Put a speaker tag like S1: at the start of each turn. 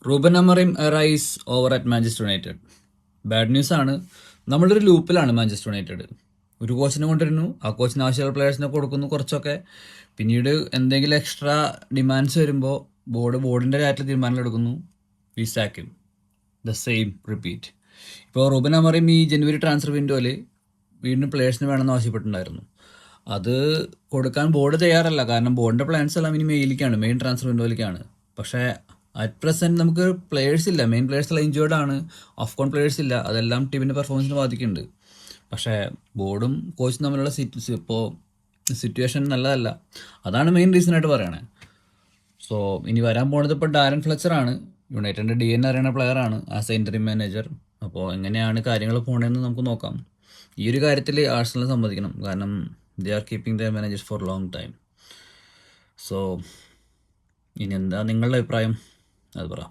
S1: Reuben Amorim rise over at Manchester United. Bad news ആണ്. നമ്മളൊരു ലൂപ്പിലാണ് Manchester United. ഒരു കോച്ചിനെ കൊണ്ടുവരുന്നു, ആ കോച്ചിന് ആവശ്യമുള്ള പ്ലെയേഴ്സിനെ കൊടുക്കുന്നു കുറച്ചൊക്കെ. പിന്നീട് എന്തെങ്കിലും എക്സ്ട്രാ ഡിമാൻഡ്സ് വരുമ്പോൾ ബോർഡിൻ്റെ കാര്യത്തിൽ തീരുമാനങ്ങൾ എടുക്കുന്നു. We sack the same repeat. ഇപ്പോൾ റൂബൻ അമറിം ഈ ജനുവരി ട്രാൻസ്ഫർ വിൻഡോയിൽ വീണ്ടും പ്ലെയേഴ്സിന് വേണമെന്ന് ആവശ്യപ്പെട്ടിട്ടുണ്ടായിരുന്നു. അത് കൊടുക്കാൻ ബോർഡ് തയ്യാറല്ല. കാരണം ബോർഡിൻ്റെ പ്ലാൻസ് എല്ലാം ഇനി മെയിൻ ട്രാൻസ്ഫർ വിൻഡോയിലേക്കാണ്. പക്ഷേ അറ്റ് പ്രസൻറ്റ് നമുക്ക് പ്ലെയേഴ്സ് ഇല്ല. മെയിൻ പ്ലെയേഴ്സ് എല്ലാം ഇഞ്ചേർഡ് ആണ്. ഓഫ് പ്ലെയേഴ്സ് ഇല്ല. അതെല്ലാം ടീമിൻ്റെ പെർഫോമൻസിനെ ബാധിക്കുന്നുണ്ട്. പക്ഷേ ബോർഡും കോച്ചും തമ്മിലുള്ള സിറ്റുവേഷൻ നല്ലതല്ല. അതാണ് മെയിൻ റീസണായിട്ട് പറയണേ. സോ ഇനി വരാൻ പോണത് ഇപ്പോൾ ഡാരൻ ഫ്ലെച്ചറാണ്. യുണൈറ്റഡിൻ്റെ DNA അറിയുന്ന പ്ലെയറാണ് ആസ് എ ഇൻ്ററിം മാനേജർ. അപ്പോൾ എങ്ങനെയാണ് കാര്യങ്ങൾ പോകണമെന്ന് നമുക്ക് നോക്കാം. ഈ ഒരു കാര്യത്തിൽ ആഴ്സണൽ സമ്മതിക്കണം. കാരണം they are keeping the managers for long time. So ഇനി എന്താ നിങ്ങളുടെ അഭിപ്രായം? അത് പറ.